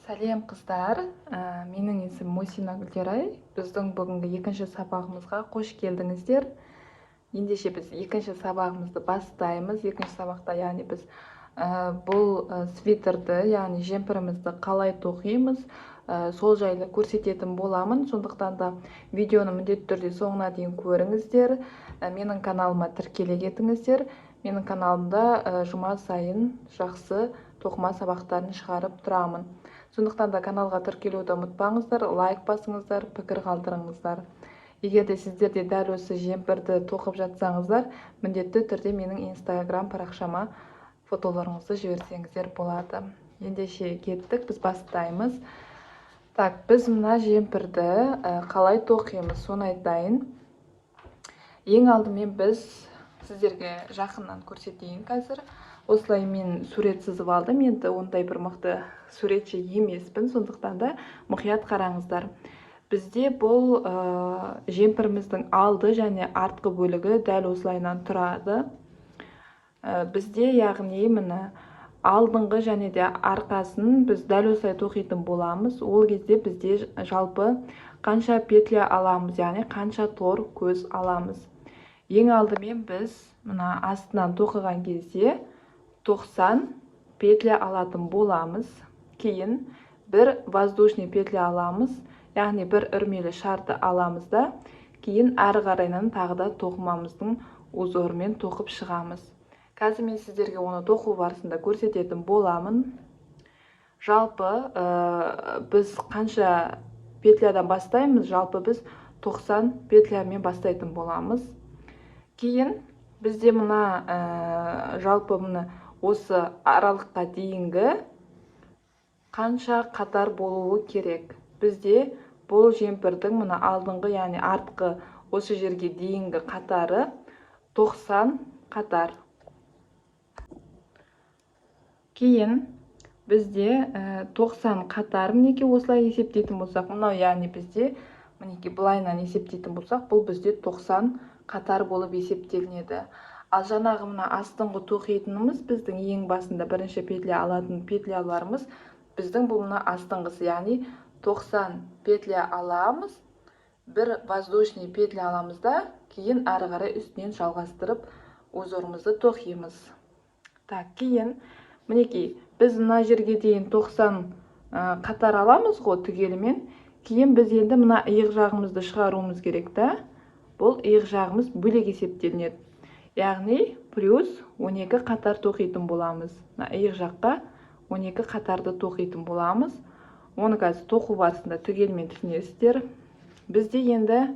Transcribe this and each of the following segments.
Сәлем қыздар, менің есімім Мусина Гүлдерай. Біздің бүгінгі екінші сабағымызға қош келдіңіздер. Ендеше біз екінші сабағымызды бастаймыз. Екінші сабақта яғни біз бұл свитерді, яғни жемпірімізді қалай тоқимыз, сол жайлы көрсететін боламын. Сондықтан да видеоны міндетті түрде соңына дейін көріңіздер. Менің каналыма тіркеле кетіңіздер. Менің каналымда жұма сайын жақсы тоқыма сабақтарын шығарып тұрамын. Сондықтан да каналға тіркелуді ұмытпаңыздар, лайк басыңыздар, пікір қалдырыңыздар. Егер де сіздерде дәл осы жемпірді тоқып жатсаңыздар, міндетті түрде менің инстаграм парақшама фотоларыңызды жіберсеңіздер болады. Ендеше кеттік, біз бастаймыз. Так, біз мына жемпірді қалай тоқимыз, соны айтайын. Ең алдымен біз сіздерге жақыннан көрсетейін қазір. Осылай мен сурет сызып алдым. Енді ондай бір мықты суретші емеспін, сондықтан да мұқият қараңыздар. Бізде бұл жемпіріміздің алды және артқы бөлігі дәл осылайынан тұрады. Бізде яғни міне алдыңғы және де арқасын біз дәл осылай тоқитын боламыз. Ол кезде бізде жалпы қанша петля аламыз, яғни қанша тор көз аламыз. Ең алдымен біз мына астынан тоқыған кезде 90 петля алатын боламыз. Кейін бір воздушный петля аламыз, яғни бір үрмелі шарды аламыз да, кейін әрі қарайынан тағы да тоқымамыздың узорымен тоқып шығамыз. Қазір мен сіздерге оны тоқу барысында көрсететін боламын. Жалпы біз қанша петлядан бастаймыз, жалпы біз 90 петлямен бастайтын боламыз. Кейін бізде мына жалпы мына осы аралыққа дейінгі қанша қатар болуы керек. Бізде бұл жемпірдің мына алдыңғы, яғни артқы осы жерге дейінгі қатары 90 қатар. Кейін бізде 90 қатар, мінеке осылай есептейтін болсақ, мынау яғни бізде мінеке былайынан есептейтін болсақ, бұл бізде 90 қатар болып есептелінеді. Ал жаңағы мына астыңғы тоқитынымыз біздің ең басында бірінші петля алатын петляларымыз, біздің бұл мына астыңғысы, яғни 90 петля аламыз, бір воздушный петля аламыз да, кейін әрі қарай үстінен жалғастырып узорымызды тоқимыз. Так, кейін мінекей біз мына жерге дейін 90 қатар аламыз ғой түгелімен. Кейін біз енді мына иық жағымызды шығаруымыз керек та. Бұл иық жағымыз бөлек есептелінеді. Яғни плюс 12 қатар тоқитын боламыз. Иық жаққа 12 қатарды тоқитын боламыз. Оны қазір тоқу барысында түгелмен түсінесіздер. Бізде енді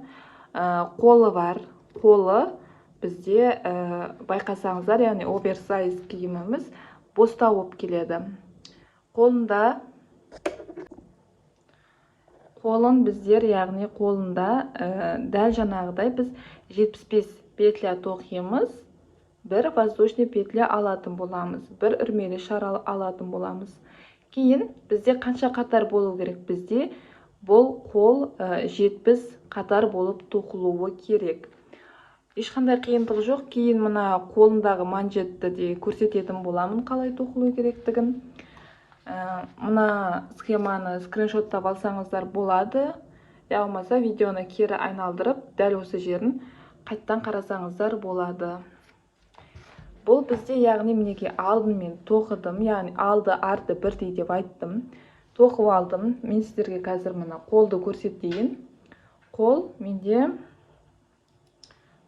қолы бар. Қолы бізде байқасаңыздар, яғни оверсайз киіміміз бостау болып келеді. Қолын біздер, яғни қолында дәл жаңағыдай біз 75 петля тоқимыз, бір воздушный петля алатын боламыз, бір үрмелі шар алатын боламыз. Кейін бізде қанша қатар болу керек? Бізде бұл қол 70 қатар болып тоқылуы керек. Ешқандай қиындық жоқ. Кейін мына қолындағы манжетті де көрсететін боламын, қалай тоқылу керектігін. Мына схеманы скриншоттап алсаңыздар болады. Я болмаса видеоны кері айналдырып, дәл осы жерін қайттан қарасаңыздар болады. Бұл бізде яғни мінеке алдын мен тоқыдым, яғни алды арты бірдей деп айттым. Тоқып алдым. Мен сіздерге қазір мына қолды көрсетейін. Қол менде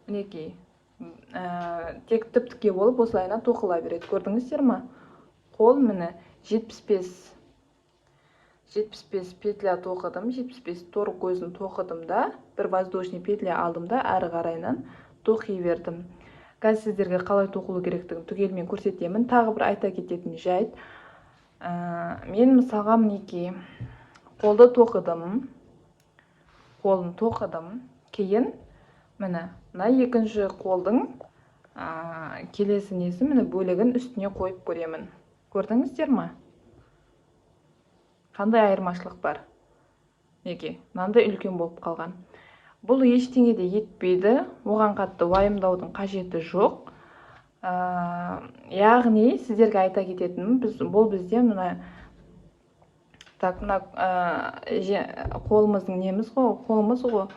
мінеке тек тіп-тіке болып осылайынан тоқыла береді. Көрдіңіздер ме? Қол міне 75 петля тоқыдым, 75 тор көзін тоқыдым да, бір воздушный петля алдым да, әрі қарайынан тоқи бердім. Қазір сіздерге қалай тоқылу керектігін түгелмен көрсетемін. Тағы бір айта кететін жайт. Мен мысалға мінеке қолды тоқыдым. Қолын тоқыдым. Кейін міне екінші қолдың келесі несі міне бөлігін үстіне қойып көремін. Көрдіңіздер ме? Қандай айырмашылық бар? Неге? Мынандай үлкен болып қалған. Бұл ештеңе де етпейді. Оған қатты уайымдаудың қажеті жоқ. Яғни сіздерге айта кететінім, бұл бізде мына Так, мына қолымыздың неміз ғой, қолымыз ғой.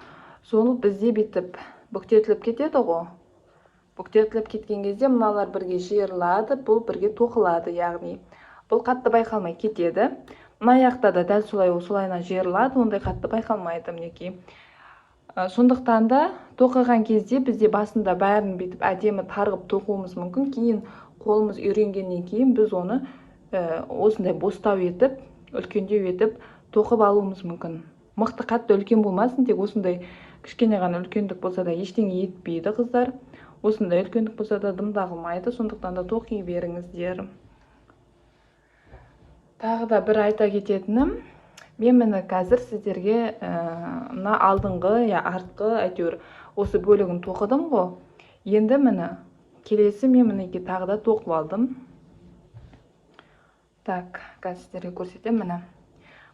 Сол бізде бүйтіп бүктетіліп кетеді ғой. Бүктетіліп кеткен кезде мыналар бірге жиырылады, бұл бірге тоқылады, яғни бұл қатты байқалмай кетеді. Мына жақта да дәл солайынан жиырылады, ондай қатты байқалмайды мінекей. Сондықтан да тоқыған кезде бізде басында бәрін бүйтіп әдемі тарғып тоқуымыз мүмкін. Кейін қолымыз үйренгеннен кейін біз оны осындай бостау етіп, үлкендеу етіп тоқып алуымыз мүмкін. Мықты қатты үлкен болмасын, тек осындай кішкене ғана үлкендік болса да ештеңе етпейді қыздар. Осындай үлкендік болса да дымдағылмайды, сондықтан да тоқи беріңіздер. Тағы да бір айта кететінім, мен мені қазір сіздерге мына алдыңғы, артқы, әйтеуір осы бөлігін тоқыдым ғой. Енді мені келесі мен мінекей тағы да тоқып алдым. Так, қазір сіздерге көрсетемін міне.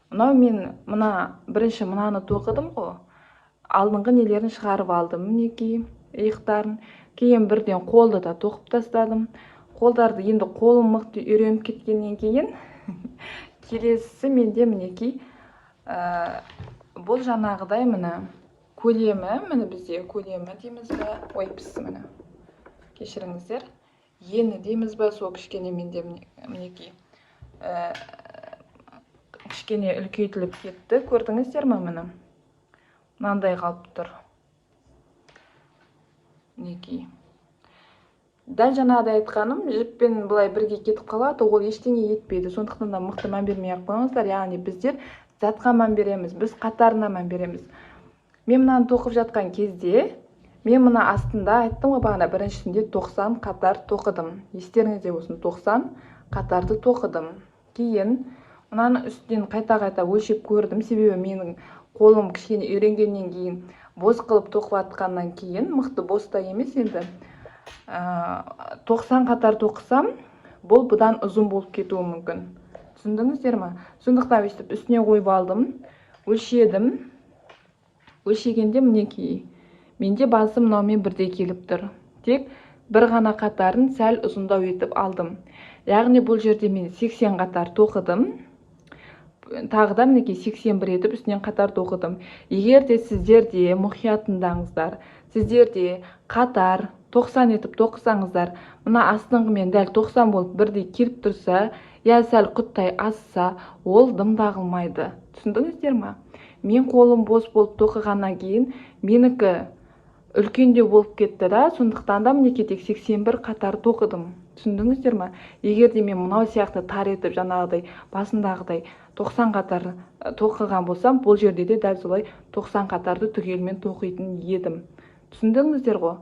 Мынау мен бірінші мынаны тоқыдым ғой. Алдыңғы нелерін шығарып алдым мінекей, иықтарын. Кейін бірден қолды да тоқып тастадым. Қолдарды енді қолым мықты үйреніп кеткеннен кейін келесісі менде мінекей бұл жаңағыдай міне көлемі, міне бізде көлемі дейміз бе, ой пісі міне. Кешіріңіздер. Ені дейміз бе, сол кішкене менде мінекей кішкене үлкейтіліп кетті. Көрдіңіздер ме міне? Мынандай қалып тұр. Мінекей. Дәл жаңағыдай айтқаным, жіппен былай бірге кетіп қалады, ол ештеңе етпейді. Сондықтан да мықты мән бермей-ақ қойыңыздар. Яғни біздер затқа мән береміз, біз қатарына мән береміз. Мен мынаны тоқып жатқан кезде, мен мына астында айттым ғой бағана, біріншісінде 90 қатар тоқыдым. Естеріңізде болсын, 90 қатарды тоқыдым. Кейін мынаны үстінен қайта-қайта өлшеп көрдім, себебі менің қолым кішкене үйренгеннен кейін бос қылып тоқып атқаннан кейін, мықты боста емес енді 90 қатар тоқысам, бұл бұдан ұзын болып кетуі мүмкін. Түсіндіңіздер ме? Сондықтан өстіп үстіне қойып алдым, өлшедім. Өлшегенде мінекей, менде басы мынаумен бірдей келіп тұр. Тек бір ғана қатарын сәл ұзындау етіп алдым. Яғни бұл жерде мен 80 қатар тоқыдым. Тағы да мінекей 81 етіп үстінен қатар тоқыдым. Егер де сіздерде мұқият тыңдаңыздар, сіздерде қатар 90 етіп тоқысаңыздар, мына астыңғымен дәл 90 болып бірдей келіп тұрса, я сәл құттай асса, ол дымдағылмайды. Түсіндіңіздер ме? Мен қолым бос болып тоқығаннан кейін, менікі үлкендеу болып кетті да, сондықтан да мінекей тек 81 қатар тоқыдым. Түсіндіңіздер ме? Егер де мен мынау сияқты тар етіп жаңағыдай басындағыдай 90 қатар тоқыған болсам, бұл жерде де дәл солай 90 қатарды түгелмен тоқитын едім. Түсіндіңіздер ғой?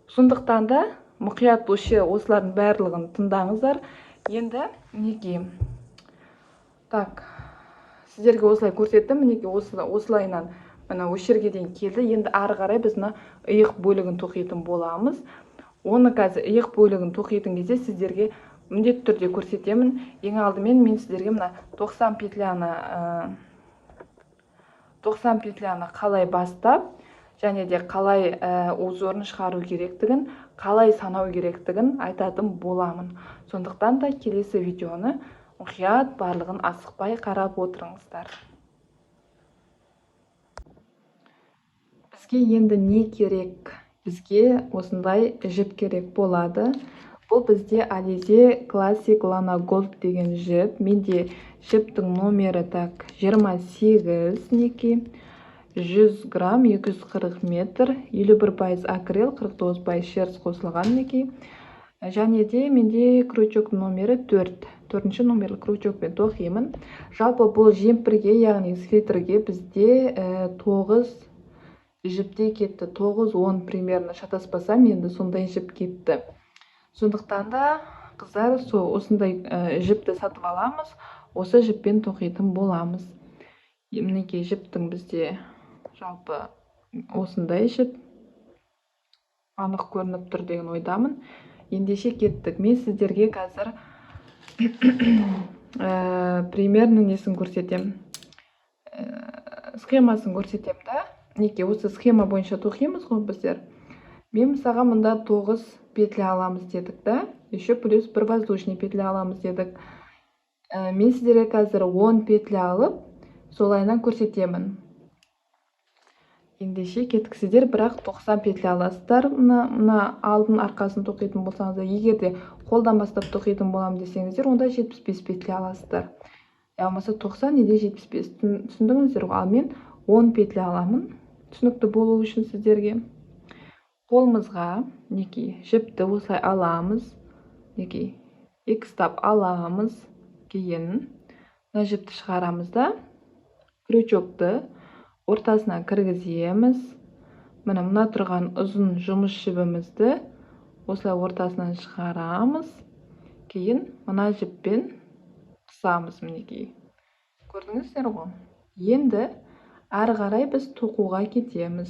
Сондықтан да мұқият осылардың барлығын тыңдаңыздар. Енді мінекей. Так, сіздерге осылай көрсеттім, мінекей осылайынан мына осы жерге дейін келді. Енді ары қарай біз мына иық бөлігін тоқитын боламыз. Оны қазір иық бөлігін тоқитын кезде сіздерге міндетті түрде көрсетемін. Ең алдымен мен сіздерге мына 90 петляны қалай бастап, және де қалай узорын шығару керектігін, қалай санау керектігін айтатын боламын. Сондықтан да келесі видеоны мұқият барлығын асықпай қарап отырыңыздар. Бізге енді не керек? Бізге осындай жіп керек болады. Бұл бізде Alize Classic Lana Gold деген жіп. Менде жіптің номері 28 неке. 100 грамм, 240 метр, 51% акрил, 49% шерсть қосылған неке. Және де менде крючок номері 4. 4-ші номерлі крючокпен тоқимын. Жалпы бұл жемпірге, яғни свитерге бізде 9 жіптей кетті. 9-10 примерно шатаспасам, енді сондай жіп кетті. Сондықтан да қыздар осындай жіпті сатып аламыз, осы жіппен тоқитын боламыз. Мінекей жіптің бізде жалпы осындай жіп анық көрініп тұр деген ойдамын. Ендеше кеттік. Мен сіздерге қазір примерно несін көрсетем, схемасын көрсетем да. Неке осы схема бойынша тоқимыз ғой біздер. Мен мысалға мұнда 9 петля аламыз дедік да, еще плюс бір воздушный петля аламыз дедік. Мен сіздерге қазір 10 петля алып, солайынан көрсетемін. Ендеше кеткісіздер, бірақ 90 петля аласыздар. Мына алдын арқасын тоқитын болсаңыздар, егер де қолдан бастап тоқитын болам десеңіздер, онда 75 петля аласыздар. Болмаса 90 неде 75, түсіндіңіздер ғой? Ал мен 10 петля аламын, түсінікті болу үшін сіздерге. Қолымызға мінекей жіпті осылай аламыз, мінекей екі ұстап аламыз, кейін мына жіпті шығарамыз да, крючокты ортасынан кіргіземіз. Мына тұрған ұзын жұмыс жібімізді осылай ортасынан шығарамыз, кейін мына жіппен қысамыз, мінекей. Көрдіңіздер ғой? Енді ары қарай біз тоқуға кетеміз.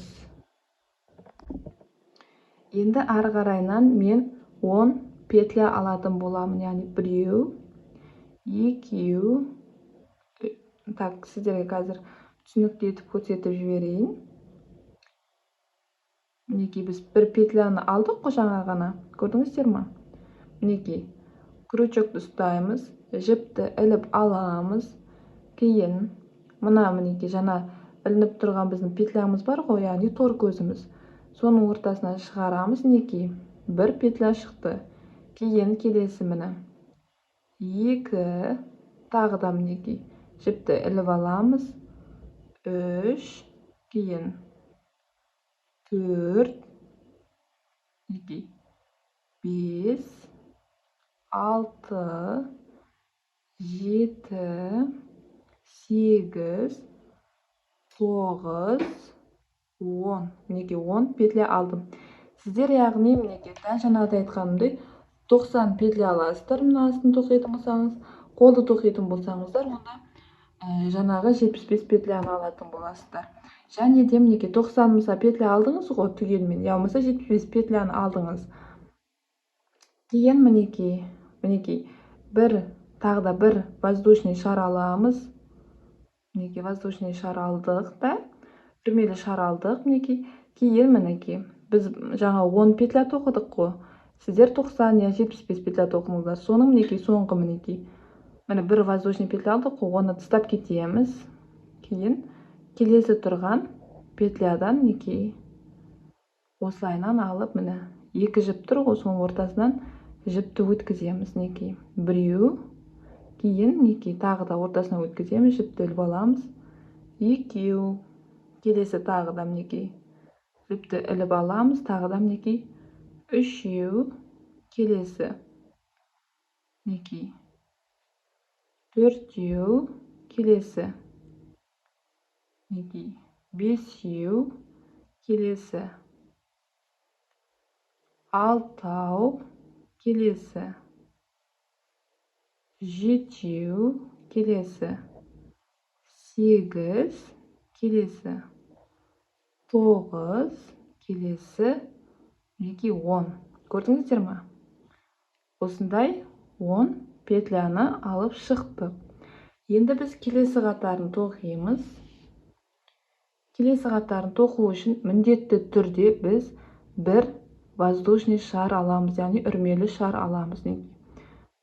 Енді ары қарайынан мен 10 петля алатын боламын, яғни 1, 2, так, сіздерге қазір түсінікті етіп көрсетіп жіберейін. Мінекей біз 1 петляны алдық қой жаңа ғана, көрдіңіздер ма? Мінекей крючокты ұстаймыз, жіпті іліп аламыз, кейін мына мінекей жаңа ілініп тұрған біздің петлямыз бар ғой, яғни тор көзіміз. Соның ортасынан шығарамыз, мінекей 1 петля шықты. Кейін келесі міне 2, тағы да мінекей жіпті іліп аламыз, 3, кейін 4, 5, 6, 7, 8, 9, 10. Мінекей 10 петля алдым. Сіздер яғни мінекей дәл жаңағыдай айтқанымдай 90 петля аласыздар. Мына астын тоқитын болсаңыз, қолды тоқитын болсаңыздар, онда жаңағы 75 петляны алатын боласыздар. Және де мінекей 90 петля алдыңыз ғой түгелмен, болмаса 75 петляны алдыңыз. Кейін мінекей тағы да бір воздушный шар аламыз. Мінекей воздушный шар алдық та, үрмелі шар алдық, мінекей. Кейін мінекей біз жаңа 10 петля тоқыдық қой. Сіздер 90 я 75 петля тоқыңыздар. Соның мінекей соңғы мінекей. Міне бір воздушный петля алдық қой, оны тастап кетеміз. Кейін келесі тұрған петлядан мінекей осылайынан алып, міне екі жіп тұр ғой, соның ортасынан жіпті өткіземіз, мінекей 1, кейін мінекей тағы да ортасынан өткіземіз, жіпті іліп аламыз, 2, келесі тағы да мінекей жіпті іліп аламыз, тағы да мінекей 3, келесі мінекей 4, келесі мінекей 5, келесі 6, келесі 7, келесі 8, келесі 9, келесі мінекей 10. Көрдіңіздер ма? Осындай 10 петляны алып шықтық. Енді біз келесі қатарын тоқимыз. Келесі қатарын тоқу үшін міндетті түрде біз бір воздушный шар аламыз, яғни үрмелі шар аламыз.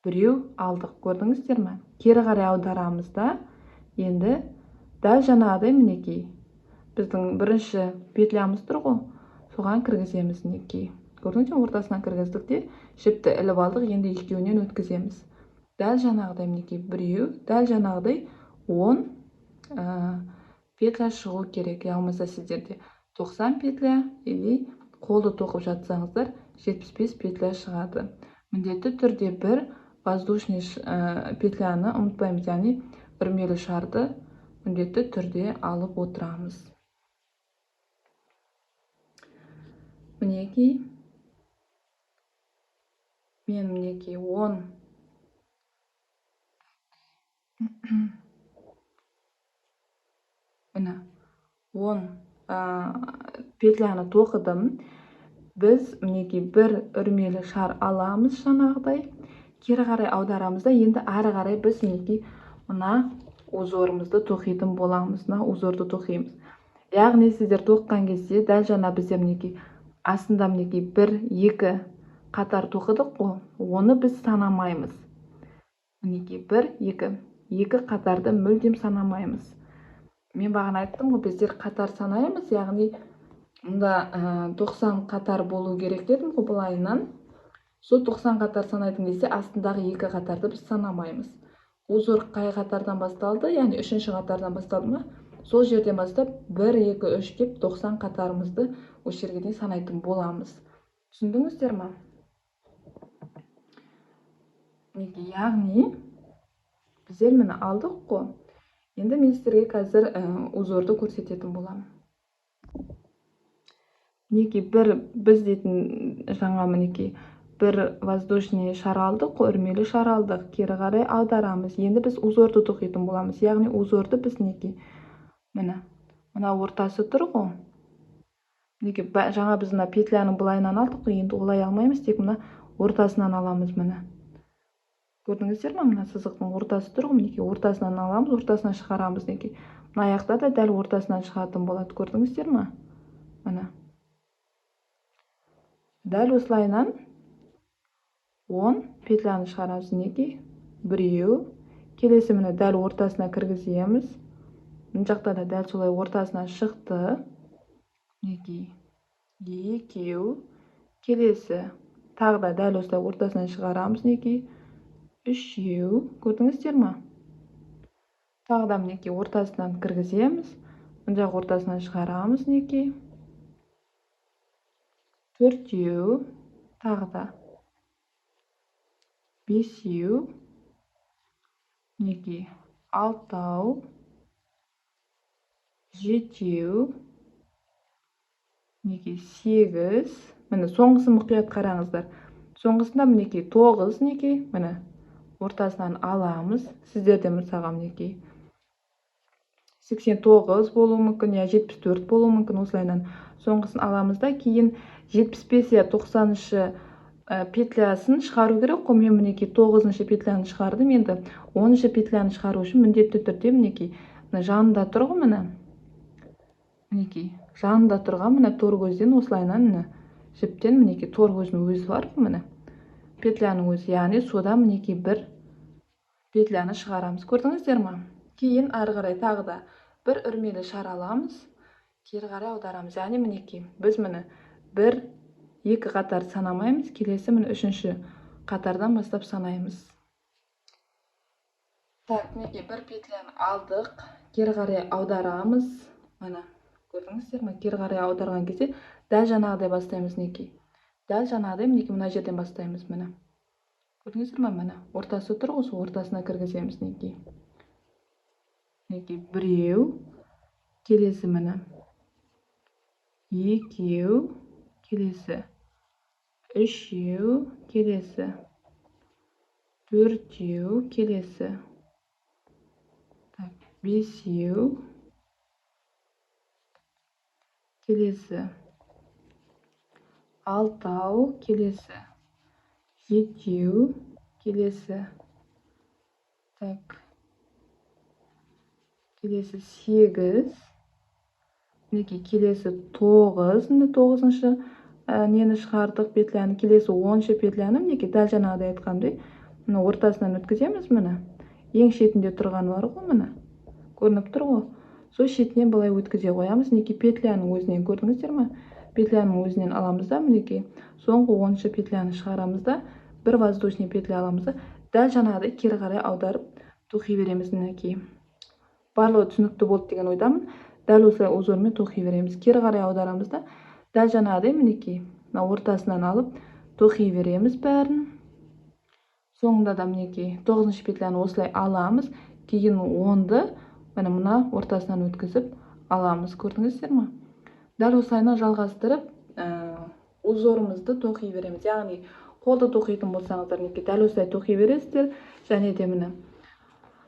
Біреу алдық, көрдіңіздер ме? Кері қарай аударамыз да, енді дәл жаңағыдай мінекей біздің бірінші петлямыз тұр ғой, соған кіргіземіз, мінекей. Көрдіңіздер ме? Ортасынан кіргіздік те, жіпті іліп алдық, енді екеуінен өткіземіз. Дәл жаңағыдай мінекей біреу, дәл жаңағыдай 10 петля шығу керек. Болмаса сіздерде 90 петля или қолды тоқып жатсаңыздар 75 петля шығады. Міндетті түрде бір воздушный петляны ұмытпаймыз, яғни үрмелі шарды міндетті түрде алып отырамыз. Мінекей мен мінекей 10 петляны тоқыдым. Біз мінекей бір үрмелі шар аламыз жаңағыдай, кері қарай аударамыз да, енді ары қарай біз мінекей мына узорымызды тоқитын боламыз, мына узорды тоқимыз. Яғни сіздер тоққан кезде дәл жаңа біздер мінекей астында мінекей 1-2 қатар тоқыдық қой, оны біз санамаймыз. мінекей 1 2 екі қатарды мүлдем санамаймыз. Мен бағана айттым ғой, біздер қатар санаймыз, яғни мұнда 90 қатар болу керек дедім ғой былайынан. Сол 90 қатар санайтын кезде астындағы екі қатарды біз санамаймыз. Узор қай қатардан басталды, яғни үшінші қатардан басталды ма? Сол жерден бастап 1 2 3 деп 90 қатарымызды осы жерге дейін санайтын боламыз. Түсіндіңіздер ме? Яғни біздер мені алдық қой. Енді мен сіздерге қазір узорды көрсететін боламын. Мінекей біз дейтін жаңа мінекей бір воздушный шар алдық, өрмелі шар алдық, кері қарай аударамыз. Енді біз узорды тоқитын боламыз. Яғни узорды біз мінекей мына ортасы тұр ғой. Мінекей жаңа біз мына петляның былайынан алдық қой, енді олай алмаймыз, тек мына ортасынан аламыз міне. Көрдіңіздер ме? Мына сызықтың ортасы тұр ғой, мінекей ортасынан аламыз, ортасынан шығарамыз. Мінекей мына аяқта да дәл ортасынан шығатын болады. Көрдіңіздер ме? Міне. Дәл осылайынан 10 петляны шығарамыз. Мінекей біреу, келесі міне дәл ортасына кіргіземіз. Мына жақта да дәл солай ортасынан шықты. Мінекей екеу, келесі тағы да дәл осылай ортасынан шығарамыз. Мінекей үшеу, көрдіңіздер ме? Тағы да мінекей ортасынан кіргіземіз. Мына жақ ортасынан шығарамыз. Мінекей төртеу, тағы да бесеу, мінекей алтау, жетеу, мінекей 8. Міне соңғысын мұқият қараңыздар. Соңғысында мінекей 9, мінекей міне ортасынан аламыз. Сіздерде мысалға мінекей 89 болуы мүмкін, я 74 болуы мүмкін. Осылайынан соңғысын аламыз да, кейін 75 я 90-шы петлясын шығару керек қой. Мен мінекей 9-шы петляны шығардым. Енді 10-шы петляны шығару үшін міндетті түрде мінекей жанында тұр ғой, міне. Мінекей жанында тұрған міне тор көзден осылайынан жіптен мінекей тор көзінің өзі бар, міне. Петляның өзі, яғни сода мінекей бір петляны шығарамыз. Көрдіңіздер ме? Кейін ары қарай тағы да бір үрмелі шар аламыз, кері қарай аударамыз. Яғни мінекей біз міне 1 2 қатар санамаймыз, келесі міне үшінші қатардан бастап санаймыз. Так, мінекей бір петляны алдық, кері қарай аударамыз. Міне, көрдіңіздер ме? Кері қарай аударған кезде дәл жаңағыдай бастаймыз. Мінекей дәл жаңағыдай мінекей мына жерден бастаймыз. Міне, көрдіңіздер ме? Міне ортасы тұр ғой, сол ортасына кіргіземіз. Мінекей біреу, келесі міне екеу, келесі үшеу, келесі төртеу, келесі бесеу, келесі алтау, келесі жетеу, келесі келесі 8, мінекей келесі 9, 9-шы нені шығардық петляны, келесі 10-шы петляны мінекей дәл жаңағыдай айтқандай мына ортасынан өткіземіз. Міне ең шетінде тұрған бар ғой, міне көрініп тұр ғой, сол шетінен былай өткізе қоямыз. Мінекей петляның өзінен, көрдіңіздер ме? Петляның өзінен аламыз да, мінекей соңғы 10-шы петляны шығарамыз да, бір воздушный петля аламыз да, дәл жаңағыдай кері қарай аударып тоқи береміз. Мінекей барлығы түсінікті болды деген ойдамын. Дәл осылай узормен тоқи береміз. Кері қарай аударамыз да, дәл жаңағыдай мінекей мына ортасынан алып тоқи береміз бәрін. Соңында да мінекей 9-шы петляны осылай аламыз, кейін 10-ды мына ортасынан өткізіп аламыз. Көрдіңіздер ме? Дәл осылайынан жалғастырып узорымызды тоқи береміз. Яғни қолды тоқитын болсаңыздар, мінекей дәл осылай тоқи бересіздер. Және де міне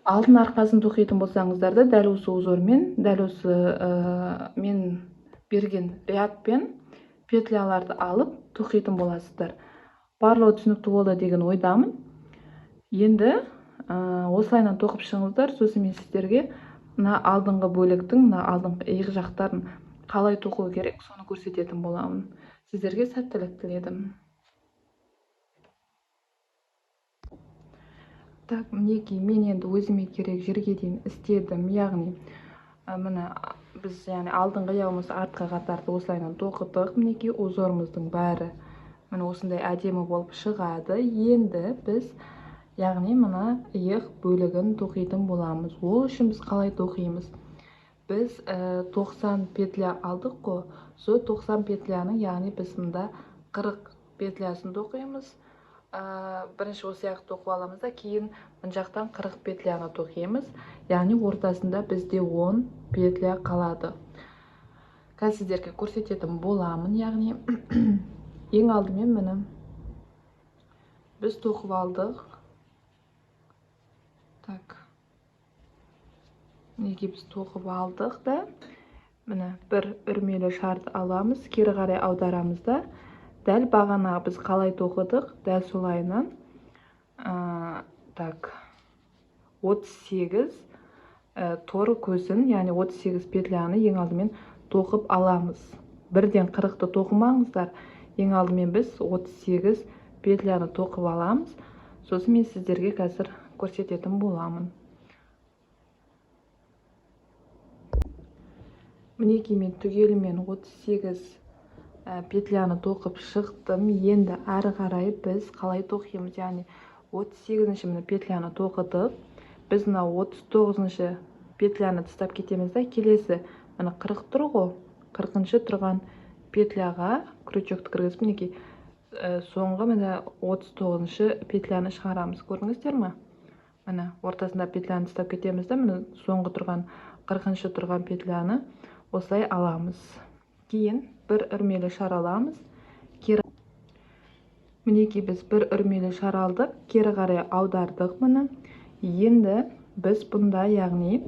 алдын арқасын тоқитын болсаңыздар да дәл осы узормен, дәл осы мен берген рядпен петляларды алып тоқитын боласыздар. Барлығы түсінікті болды деген ойдамын. Енді осылайынан тоқып шығыңыздар, сосын мен сіздерге мына алдыңғы бөліктің, мына алдыңғы иық жақтарын қалай тоқу керек, соны көрсететін боламын. Сіздерге сәттілік тіледім. Так, мінекей мен енді өзіме керек жерге дейін істедім. Яғни міне біз яғни алдыңғы яғымыз артқы қатарды осылайынан тоқыдық. Мінекей узорымыздың бәрі міне осындай әдемі болып шығады. Енді біз яғни мына иық бөлігін тоқитын боламыз. Ол үшін біз қалай тоқимыз? Біз 90 петля алдық қой. Сол 90 петляның яғни біз мында 40 петлясын тоқимыз. Бірінші осы сияқты тоқып аламыз да, кейін мына жақтан 40 петляны тоқимыз. Яғни ортасында бізде 10 петля қалады. Қазір сіздерге көрсететін боламын. Яғни ең алдымен міне біз тоқып алдық. Так. Мінекей біз тоқып алдық да, міне бір үрмелі шарды аламыз, кері қарай аударамыз да, дәл бағана біз қалай тоқыдық, дәл солайынан так 38 торы көзін, яғни 38 петляны ең алдымен тоқып аламыз. Бірден 40-ты тоқымаңыздар. Ең алдымен біз 38 петляны тоқып аламыз. Сосын мен сіздерге қазір көрсететін боламын. Мінекей мен түгелімен 38 петляны тоқып шықтым. Енді әрі қарай біз қалай тоқимыз? Яғни 38-ші міне петляны тоқыдық. Біз мына 39-ші петляны тастап кетеміз да, келесі міне 40 тұр ғой, 40-шы тұрған петляға крючокты кіргізіп, мінекей соңғы міне 39-ші петляны шығарамыз. Көрдіңіздер ме? Міне ортасында петляны тастап кетеміз да, міне соңғы тұрған 40-шы тұрған петляны осылай аламыз. Кейін бір үрмелі шар аламыз. Мінекей біз бір үрмелі шар алдық, кері қарай аудардық мұны. Енді біз бұнда, яғни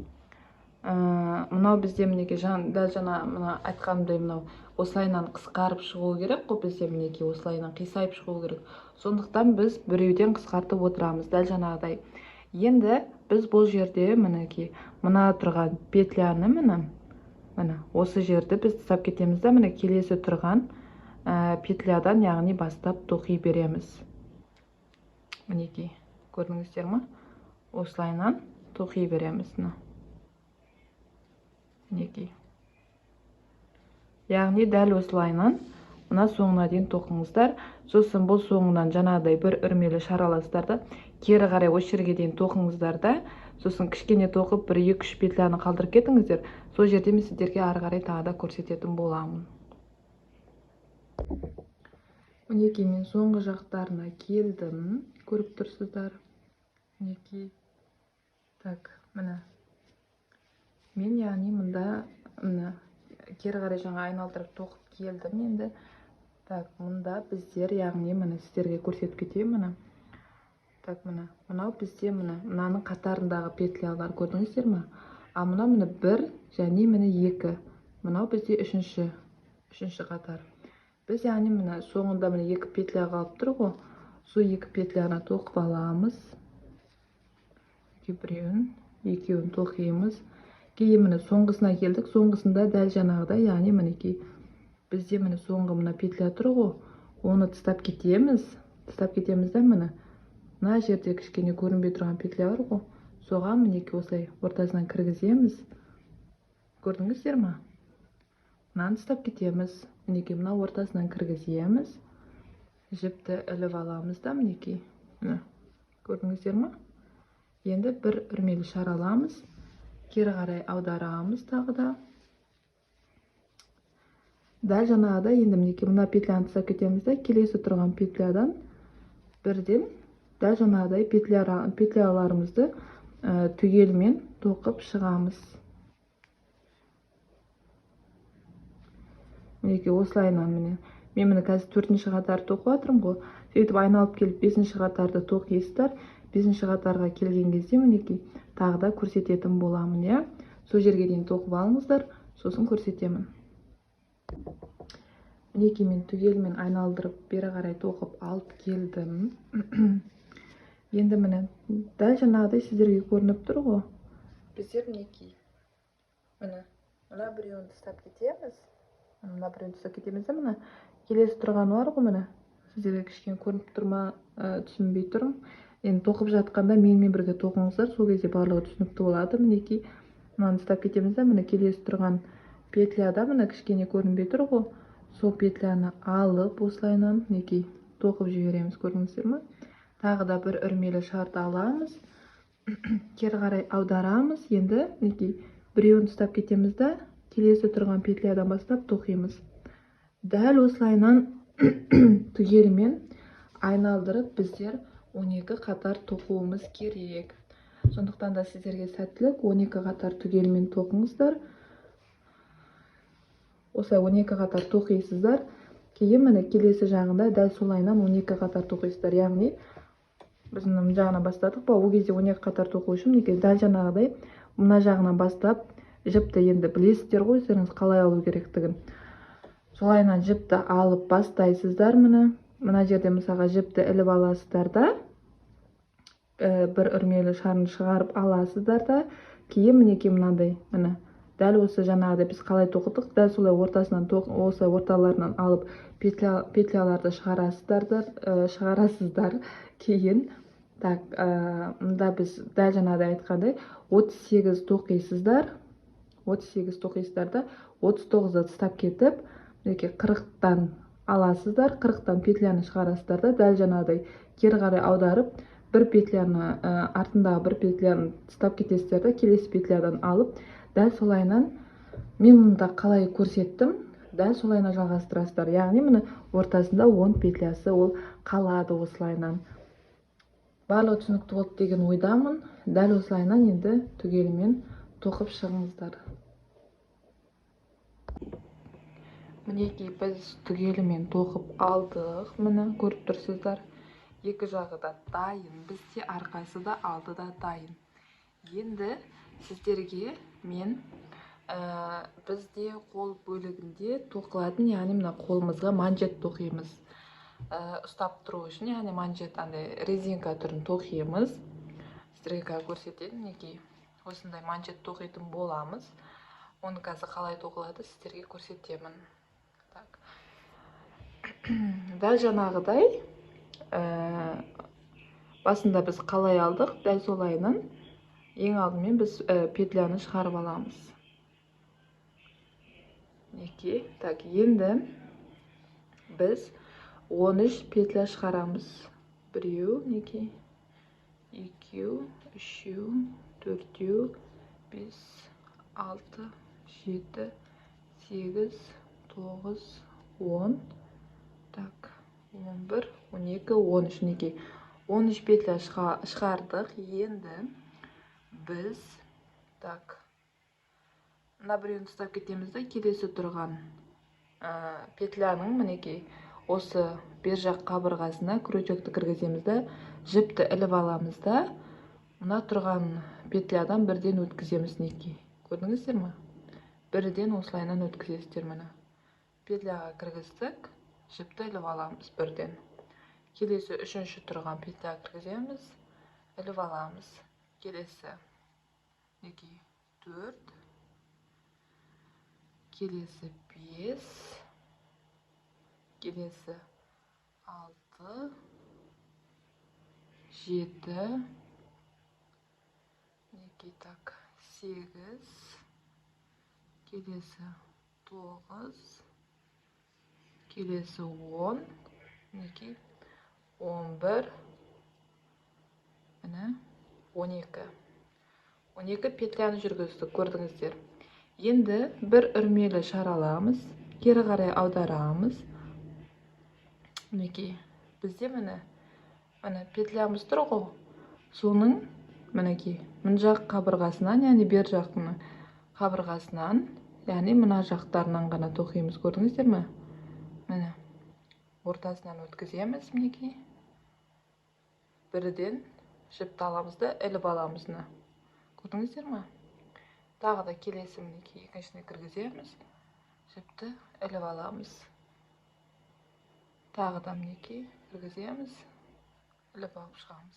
мынау бізде мінекей дәл жаңа мына айтқанымдай мынау осылайынан қысқарып шығу керек қой, бізде мінекей осылайынан қисайып шығу керек. Сондықтан біз біреуден қысқартып отырамыз, дәл жаңағыдай. Енді біз бұл жерде мінекей мына тұрған петляны міне осы жерді біз тастап кетеміз да, міне келесі тұрған петлядан яғни бастап тоқи береміз. Мінекей көрдіңіздер ме? Осылайынан тоқи береміз. Мінекей. Яғни дәл осылайынан мына соңына дейін тоқыңыздар. Сосын бұл соңынан жаңағыдай бір үрмелі шар аласыздар да, кері қарай осы жерге дейін тоқыңыздар да, сосын кішкене тоқып бір 2-3 петляны қалдырып кетіңіздер. Сол жерде мен сіздерге ары қарай тағы да көрсететін боламын. Мінекей мен соңғы жақтарына келдім. Көріп тұрсыздар. Мінекей. Так, міне. Мен яғни мұнда кері қарай жаңа айналдырып тоқып келдім енді. Так, мұнда біздер яғни міне сіздерге көрсетіп кетейін міне. Так, міне. Мынау бізде мынаның қатарындағы петлялар көрдіңіздер ме? А мынау міне 1 және міне 2. Мынау бізде үшінші қатар. Біз яғни міне соңында міне 2 петля қалып тұр ғой. Сол 2 петляны тоқып аламыз. Біреуін, екеуін тоқимыз. Кейін міне соңғысына келдік. Соңғысында дәл жаңағыдай, яғни мінекей бізде міне соңғы мына петля тұр ғой. Оны тастап кетеміз. Тастап кетеміз да міне. Мына жерде кішкене көрінбей тұрған петля бар ғой. Соған мінекей осылай ортасынан кіргіземіз. Көрдіңіздер ме? Мынаны тастап кетеміз. Мінекей мына ортасынан кіргіземіз. Жіпті іліп аламыз да мінекей. Көрдіңіздер ме? Енді бір үрмелі шар аламыз. Кері қарай аударамыз тағы да. Дәл жаңағыда енді мінекей мына петляны тастап кетеміз да, келесі тұрған петлядан бірден дәл жаңағыдай петляларымызды түгелмен тоқып шығамыз. Мінекей осылайынан міне. Мен міне қазір 4-ші қатарды тоқып жатырмын ғой. Сөйтіп айналып келіп 5-ші қатарды тоқисыздар. 5-ші қатарға келген кезде мінекей тағы да көрсететін боламын, иә. Сол жерге дейін тоқып алыңыздар, сосын көрсетемін. Мінекей мен түгелмен айналдырып бері қарай тоқып алып келдім. Енді міне дәл жаңағыдай сіздерге көрініп тұр ғой. Біздер мінекей мына біреуін тастап кетеміз. Мына біреуін тастап кетеміз да, міне келесі тұрған бар ғой, міне сіздерге кішкене көрініп тұр ма, түсінбей тұрмын. енді тоқып жатқанда менімен бірге тоқыңыздар, сол кезде барлығы түсінікті болады. Мінекей мынаны ұстап кетеміз да, міне келесі тұрған петляда мына кішкене көрінбей тұр ғой, сол петляны алып осылайынан мінекей тоқып жібереміз, көрдіңіздер ме? Тағы да бір үрмелі шарды аламыз, кері қарай аударамыз. Енді мінекей біреуін ұстап кетеміз да, келесі тұрған петлядан бастап тоқимыз. Дәл осылайынан түгелімен айналдырып біздер 12 қатар тоқуымыз керек. Сондықтан да сіздерге сәттілік, 12 қатар түгелімен тоқыңыздар. Осылай 12 қатар тоқисыздар. Кейін міне келесі жағында дәл солайынан 12 қатар тоқисыздар. Яғни біздің мына жағынан бастадық па, ол кезде 12 қатар тоқу үшін мінекей дәл жаңағыдай мына жағынан бастап жіпті енді білесіздер ғой, өздеріңіз қалай алу керектігін. Солайынан жіпті алып бастайсыздар. Мына жерде мысалға жіпті іліп аласыздар да, бір үрмелі шарын шығарып аласыздар да, кейін мінекей мынандай, міне дәл осы жаңағыдай біз қалай тоқыдық, дәл солай ортасынан осы орталарынан алып петляларды шығарасыздар. Кейін так, мында біз дәл жаңағыдай айтқандай 38 тоқисыздар. 38 тоқисыздар да 39-ды тастап кетіп, мінекей 40-тан аласыздар, 40-тан петляны шығарасыздар да, дәл жаңағыдай кері қарай аударып, бір петляны артындағы бір петляны тастап кетесіздер да, келесі петлядан алып, дәл солайынан мен мұнда қалай көрсеттім, дәл солайынан жалғастырасыздар. Яғни міне ортасында 10 петлясы ол қалады осылайынан. Барлығы түсінікті болды деген ойдамын. Дәл осылайынан енді түгелімен тоқып шығыңыздар. Мінекей біз түгелімен тоқып алдық. Міне көріп тұрсыздар. Екі жағы да дайын. Бізде арқасы да алды да дайын. Енді сіздерге мен бізде қол бөлігінде тоқылатын, яғни мына қолымызға манжет тоқимыз. Ұстап тұру үшін, яғни манжет резинка түрін тоқимыз. Сіздерге көрсетейін, мінекей осындай манжет тоқитын боламыз. Оны қазір қалай тоқылады сіздерге көрсетемін. Дәл жаңағыдай басында біз қалай алдық, дәл солайынан ең алдымен біз петляны шығарып аламыз. Так, енді біз 13 петля шығарамыз. Біреу, неке, екеу, үшеу, төртеу, 5, 6, 7, 8, 9, 10, так, 11, 12, 13, неке. 13 петля шығардық. Енді біз, так, мына біреуін ұстап кетеміз де, келесі тұрған петляның мінекей осы бер жақ қабырғасына крючокты кіргіземіз де, жіпті іліп аламыз да, мына тұрған петлядан бірден өткіземіз. Неке көрдіңіздер ме? Бірден осылайынан өткізесіздер. Міне петляға кіргіздік, жіпті іліп аламыз бірден. Келесі үшінші тұрған петля кіргіземіз, іліп аламыз. Келесі неке 4, келесі 5, келесі 6, 7, неке так 8, келесі 9, келесі 10, неке 11, міне 12. 12 петляны жүргіздік, көрдіңіздер. Енді бір үрмелі шар аламыз, кері қарай аударамыз. Мінекей бізде міне петлямыз тұр ғой, соның мінекей мына жақ қабырғасынан, яғни бер жақ қабырғасынан, яғни мына жақтарынан ғана тоқимыз, көрдіңіздер ме? Міне ортасынан өткіземіз. Мінекей бірден жіпті аламыз да іліп аламыз. Көрдіңіздер ме? Тағы да келесі мінекей екіншіне кіргіземіз, жіпті іліп аламыз. Тағы да мінекей кіргіземіз, іліп алып шығамыз.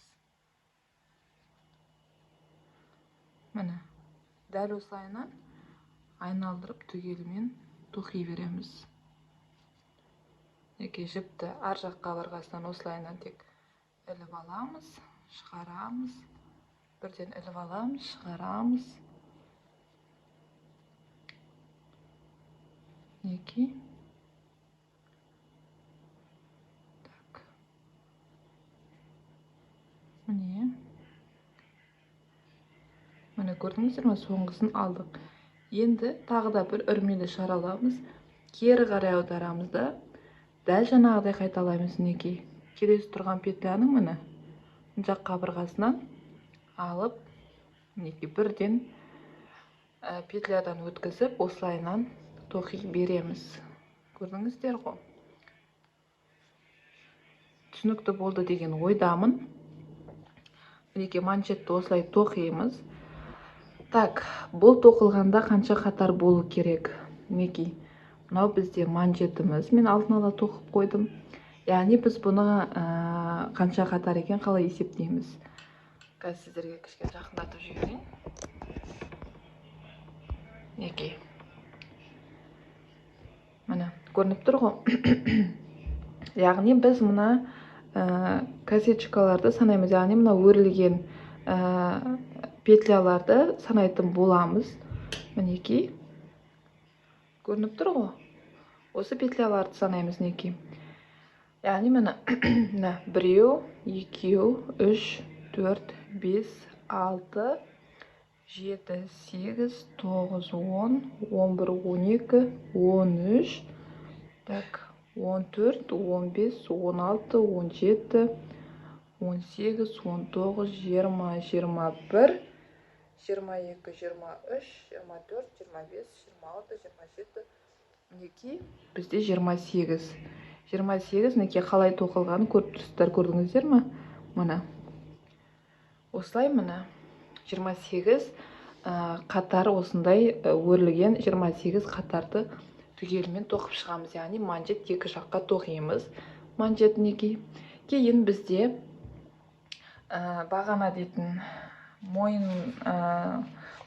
Міне дәл осылайынан айналдырып түгелімен тоқи береміз. Мінекей жіпті ар жақ қабырғасынан осылайынан тек іліп аламыз, шығарамыз, бірден іліп аламыз, шығарамыз. Мінекей. Так. Міне көрдіңіздер ме, соңғысын алдық. Енді тағы да бір үрмелі шараламыз, кері қарай аударамыз да дәл жаңағыдай қайталаймыз. Мінекей келесі тұрған петляның міне жақ қабырғасынан алып, мінекей бірден петлядан өткізіп, осылайынан тоқи береміз. Көрдіңіздер ғой? Түсінікті болды деген ойдамын. Мінекей манжетті осылай тоқимыз. Так, бұл тоқылғанда қанша қатар болу керек? Мінекей, мынау бізде манжетіміз. Мен алдын ала тоқып қойдым. Яғни біз бұны қанша қатар екен қалай есептейміз? Қазір сіздерге кішкене жақындатып жіберейін. Мінекей. Міне, көрініп тұр ғой. Яғни біз мына косичкаларды санаймыз. Яғни мына өрілген петляларды санайтын боламыз. Мінекей. Көрініп тұр ғой. Осы петляларды санаймыз. Мінекей. Яғни міне 1, 2, 3, 4, 5, 6, 7, 8, 9, 10, 11, 12, 13, так, 14, 15, 16, 17, 18, 19, 20, 21, 22, 23, 24, 25, 26, 27, мінекей бізде 28. 28 мінекей қалай тоқылғанын көріп тұрсыздар, көрдіңіздер ме? Мына осылай міне 28 қатар, осындай өрілген 28 қатарды түгелімен тоқып шығамыз. Яғни манжет екі жаққа тоқимыз. Манжет мінекей. Кейін бізде бағана дейтін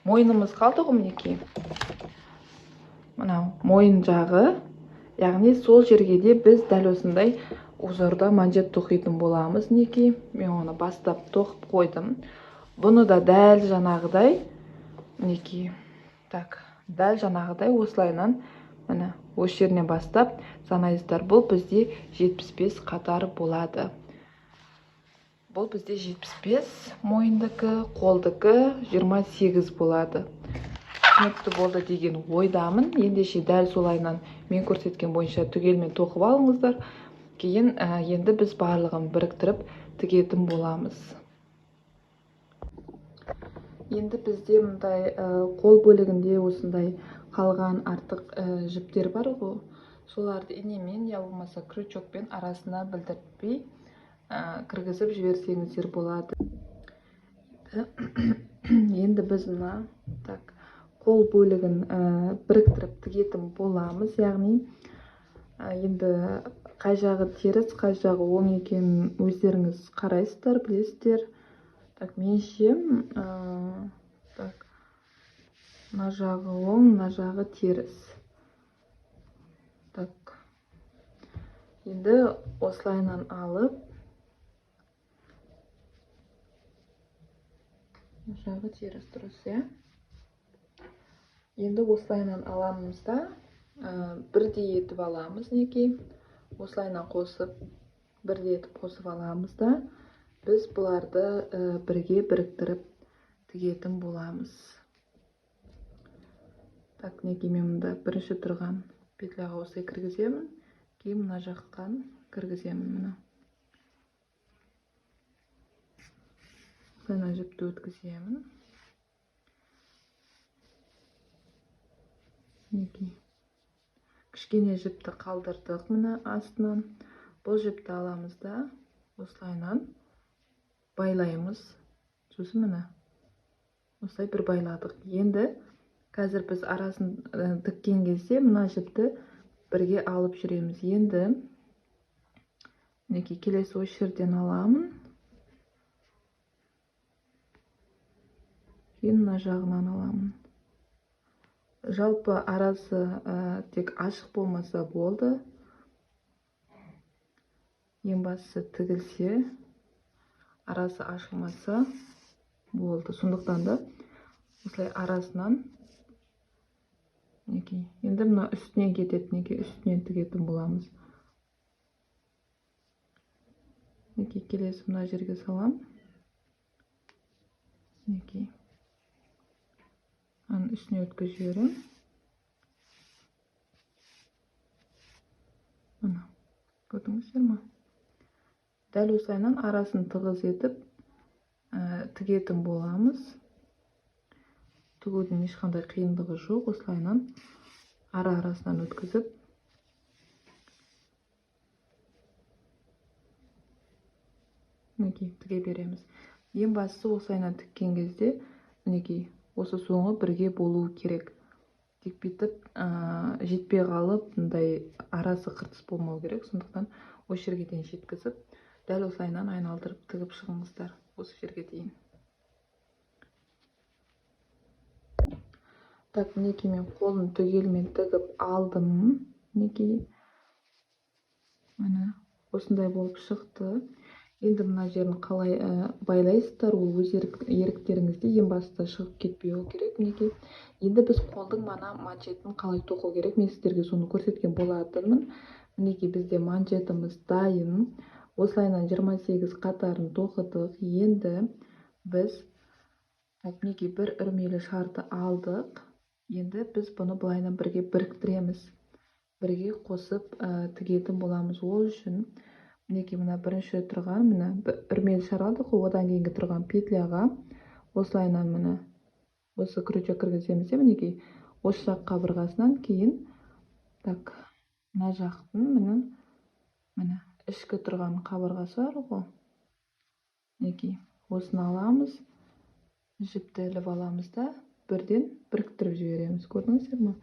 мойнымыз қалды ғой. Мінекей. Мына мойын жағы. Яғни сол жерге де біз дәл осындай узорда манжет тоқитын боламыз. Мінекей. Мен оны бастап тоқып қойдым. Бұны да дәл жаңағыдай, мінекей, так, дәл жаңағыдай осылайынан, міне, осы жерінен бастап санайсыздар. Бұл бізде 75 қатар болады. Бұл бізде 75, мойындыкі, қолдыкі 28 болады. Түсінікті болды деген ойдамын. Ендеше дәл солайынан мен көрсеткен бойынша түгелмен тоқып алыңыздар. Кейін енді біз барлығын біріктіріп тігетін боламыз. Енді бізде мұндай қол бөлігінде осындай қалған артық жіптер бар ғой. Соларды инемен, я болмаса крючокпен арасына білдіртпей кіргізіп жіберсеңіздер болады. Енді біз мына қол бөлігін біріктіріп тігетін боламыз. Яғни енді қай жағы теріс, қай жағы оң екенін өздеріңіз қарайсыздар, білесіздер. Так, менше мына жағы оң, мына жағы теріс. Так. Енді осылайынан алып, мына жағы теріс дұрыс, иә? Енді осылайынан аламыз да, бірдей етіп аламыз. Мінекей. Осылайынан қосып, бірдей етіп қосып аламыз да, біз бұларды бірге біріктіріп тігетін боламыз. Так, мінекей мен мұнда бірінші тұрған петляға осылай кіргіземін, кейін мына жақтан кіргіземін. Мына осылайынан жіпті өткіземін. Мінекей. Кішкене жіпті қалдырдық мына астынан. Бұл жіпті аламыз да, осылайынан байлаймыз. Сосын міне осылай бір байладық. Енді қазір біз арасын тіккен кезде мына жіпті бірге алып жүреміз. Енді мінекей келесі осы жерден аламын. Кейін мына жағынан аламын. Жалпы арасы тек ашық болмаса болды. Ең бастысы тігілсе. арасы ашылмаса болды. Сондықтан да осылай арасынан мінекей. Енді мына үстінен кетеді, мінекей үстінен тігетін боламыз. Мінекей келесі мына жерге салам. Мінекей. Аның үстіне өткізіп жіберем. Мына, көрдіңіздер ме? Дәл осылайынан арасын тығыз етіп тігетін боламыз. Тігудің ешқандай қиындығы жоқ. Осылайынан арасынан өткізіп мінекей тіге береміз. Ең бастысы осылайынан тіккен кезде мінекей осы соңы бірге болуы керек. Тек бүйтіп жетпей қалып, мындай арасы қыртыс болмау керек. Сондықтан осы жерге дейін жеткізіп, дәл осылайынан айналдырып тігіп шығыңыздар осы жерге дейін. Так, мінекей мен қолын түгелімен тігіп алдым. Мінекей. Міне, осындай болып шықты. Енді мына жерін қалай байлайсыздар, ол өз еріктеріңізде, ең бастысы шығып кетпеуі керек. Мінекей. Енді біз қолдың мана манжетін қалай тоқу керек, мен сіздерге соны көрсеткен болатынмын. Мінекей бізде манжетіміз дайын. Осылайынан 28 қатарын тоқыдық. Енді біз мінекей бір үрмелі шарды алдық. Енді біз бұны былайынан бірге біріктіреміз. Бірге қосып тігетін боламыз. Ол үшін мінекей мына бірінші тұрған мына үрмелі шар алдық, одан кейінгі тұрған петляға осылайынан міне осы крючок кіргіземіз. Мінекей осы жақ қабырғасынан кейін так мына жақтың міне ішкі тұрған қабырғасы бар ғой. Мінекей осыны аламыз, жіпті іліп аламыз да бірден біріктіріп жібереміз. Көрдіңіздер ме?